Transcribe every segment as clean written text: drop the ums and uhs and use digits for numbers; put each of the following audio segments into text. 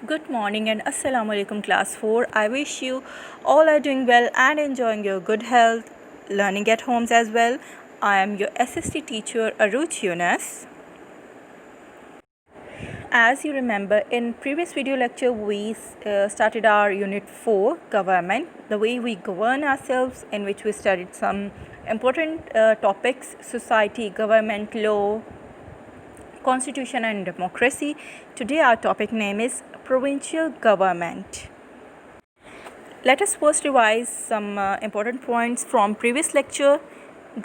Good morning and Assalamu alaikum class 4. I wish you all are doing well and enjoying your good health, learning at homes as well. I am your SST teacher Aruj Yunus. As you remember, in previous video lecture we started our unit 4 government, the way we govern ourselves, in which we studied some important topics: society, government, law, constitution and democracy. Today our topic name is provincial government. Let us first revise some important points from previous lecture.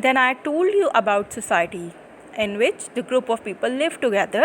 Then I told you about society in which the group of people live together.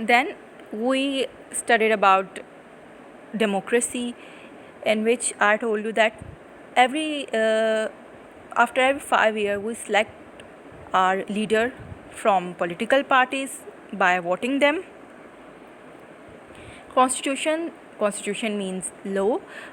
Then we studied about democracy, in which I told you that after every 5 years we select our leader from political parties by voting them. Constitution means law.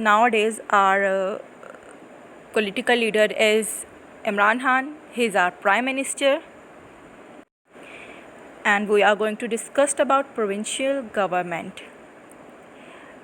nowadays our political leader is Imran Khan. He is our Prime Minister. And we are going to discuss about provincial government.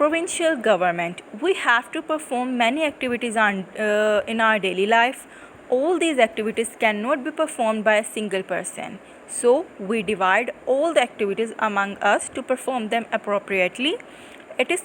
Provincial government. We have to perform many activities in our daily life. All these activities cannot be performed by a single person. So we divide all the activities among us to perform them appropriately. It is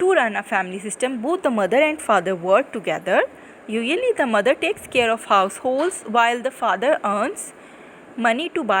To run a family system, both the mother and father work together. Usually the mother takes care of households while the father earns money to buy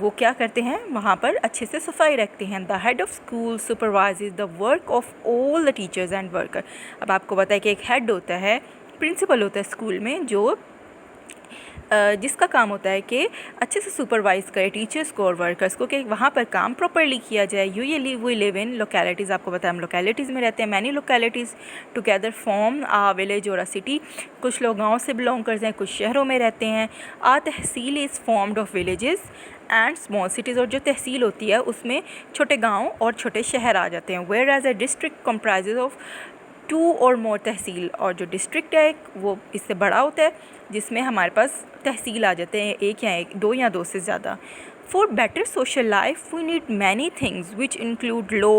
وہ کیا کرتے ہیں وہاں پر اچھے سے صفائی رکھتے ہیں. The head of school supervises the work of all the teachers and worker. اب آپ کو پتہ ہے کہ ایک ہیڈ ہوتا ہے, پرنسپل ہوتا ہے اسکول میں, جو جس کا کام ہوتا ہے کہ اچھے سے سپروائز کرے ٹیچرس کو اور ورکرس کو کہ وہاں پر کام پراپرلی کیا جائے. وی لیو ان لوکیلٹیز, آپ کو پتہ ہے ہم لوکیلٹیز میں رہتے ہیں. مینی لوکیلٹیز ٹوگیدر فارم آ ولیج اور آ سٹی. کچھ لوگ گاؤں سے بلانگ کرتے ہیں, کچھ شہروں میں رہتے ہیں. Tehsil is formed of villages and small cities, اور جو تحصیل ہوتی ہے اس میں چھوٹے گاؤں اور چھوٹے شہر آ جاتے ہیں. Where as a district کمپرائزز of 2 اور more تحصیل, اور جو ڈسٹرکٹ ہے وہ اس سے بڑا ہوتا ہے جس میں ہمارے پاس تحصیل آ جاتے ہیں, ایک یا دو یا دو سے زیادہ. For better social life we need many things which include law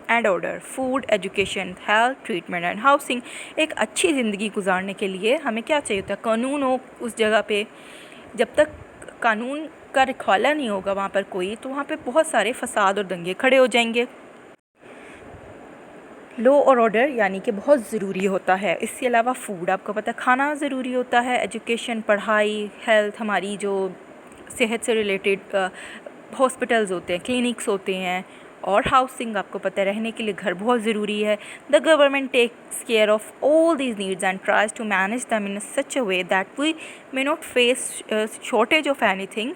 and order, food, education, health, treatment and housing. ایک اچھی زندگی گزارنے کے لیے ہمیں کیا چاہیے ہوتا ہے؟ قانون ہو اس جگہ پہ. جب تک قانون کا رکھوالا نہیں ہوگا وہاں پر کوئی, تو وہاں پہ بہت سارے فساد اور دنگے کھڑے ہو جائیں گے. لو اور آرڈر یعنی کہ بہت ضروری ہوتا ہے. اس کے علاوہ فوڈ, آپ کو پتہ ہے کھانا ضروری ہوتا ہے. ایجوکیشن, پڑھائی, ہیلتھ, ہماری جو صحت سے ریلیٹڈ ہاسپٹلز ہوتے ہیں, کلینکس ہوتے ہیں, اور ہاؤسنگ, آپ کو پتہ ہے رہنے کے لیے گھر بہت ضروری ہے. The government takes care of all these needs and tries to manage them in such a way that we may not face shortage of anything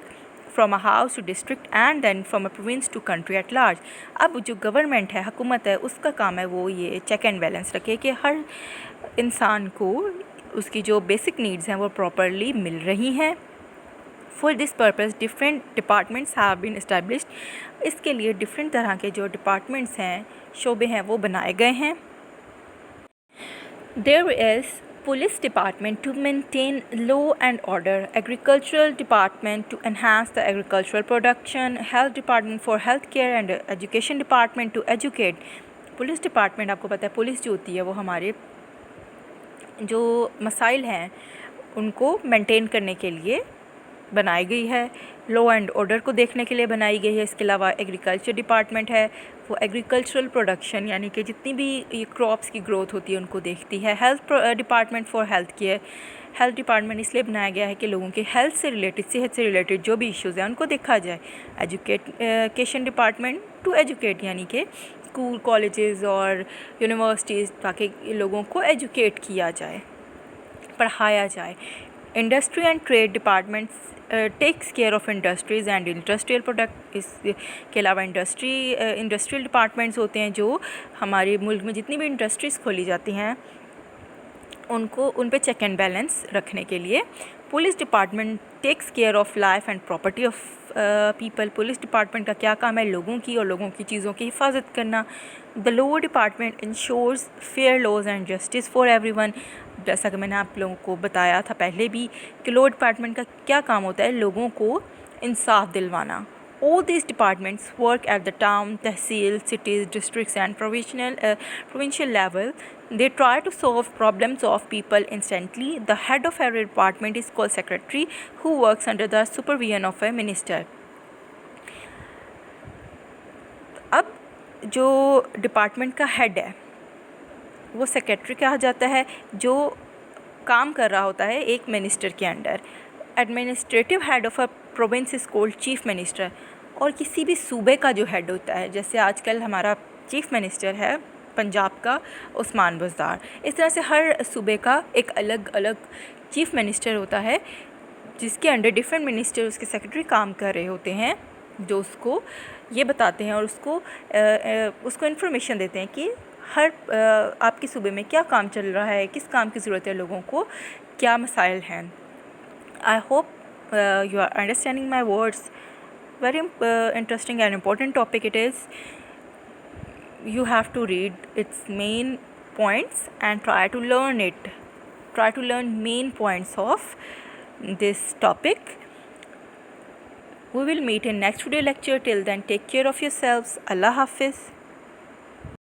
from a house to district and then from a province to country at large. اب جو government ہے, حکومت ہے, اس کا کام ہے وہ یہ check and balance رکھے کہ ہر انسان کو اس کی جو بیسک نیڈز ہیں وہ پراپرلی مل رہی ہیں. For this purpose different departments have been established. اس کے لیے ڈفرینٹ طرح کے جو ڈپارٹمنٹس ہیں, شعبے ہیں, وہ بنائے گئے ہیں. دیر از Police Department to maintain law and order, Agricultural Department to enhance the agricultural production, Health Department for health care and Education Department to educate. Police Department, آپ کو پتہ ہے پولیس جو ہوتی ہے وہ ہمارے جو مسائل ہیں ان کو مینٹین کرنے کے لیے بنائی گئی ہے. لا اینڈ آرڈر کو دیکھنے کے لیے بنائی گئی ہے. اس کے علاوہ ایگریکلچر ڈپارٹمنٹ ہے, وہ ایگریکلچرل پروڈکشن یعنی کہ جتنی بھی یہ کراپس کی گروتھ ہوتی ہے ان کو دیکھتی ہے. Health department for health care, health department اس لیے بنایا گیا ہے کہ لوگوں کے ہیلتھ سے ریلیٹڈ, صحت سے ریلیٹڈ جو بھی ایشوز ہیں ان کو دیکھا جائے. ایجوکیشن ڈپارٹمنٹ ٹو ایجوکیٹ یعنی کہ اسکول, کالجز اور یونیورسٹیز, تاکہ لوگوں کو ایجوکیٹ کیا جائے, پڑھایا جائے. Industry and trade departments takes care of industries and industrial product. اس کے علاوہ انڈسٹریل ڈپارٹمنٹس ہوتے ہیں جو ہمارے ملک میں جتنی بھی انڈسٹریز کھولی جاتی ہیں ان پہ چیک اینڈ بیلنس رکھنے کے لیے. Police department tax care of life and property of people. Police department کا کیا کام ہے؟ لوگوں کی اور لوگوں کی چیزوں کی حفاظت کرنا. The law department ensures fair laws and justice for everyone. جیسا کہ میں نے آپ لوگوں کو بتایا تھا پہلے بھی کہ لا ڈپارٹمنٹ کا کیا کام ہوتا ہے؟ لوگوں کو انصاف دلوانا. All these departments work at the town, tehsil, cities, districts and provincial level. They try to solve problems of people instantly. The head of every department is called secretary, who works under the supervision of a minister. اب جو department کا head ہے وہ secretary کہا جاتا ہے, جو کام کر رہا ہوتا ہے ایک منسٹر کے under. Administrative head of a province is called chief minister. اور کسی بھی صوبے کا جو ہیڈ ہوتا ہے, جیسے آج کل ہمارا چیف منسٹر ہے پنجاب کا عثمان بزدار, اس طرح سے ہر صوبے کا ایک الگ الگ چیف منسٹر ہوتا ہے جس کے انڈر ڈفرینٹ منسٹر اس کے سیکرٹری کام کر رہے ہوتے ہیں, جو اس کو یہ بتاتے ہیں اور اس کو انفارمیشن دیتے ہیں کہ ہر آپ کے صوبے میں کیا کام چل رہا ہے, کس کام کی ضرورت ہے لوگوں کو, کیا مسائل ہیں. I hope you are understanding my words. Very interesting and important topic it is. You have to read its main points and try to learn it. Try to learn main points of this topic. We will meet in next video lecture. Till then, take care of yourselves. Allah Hafiz.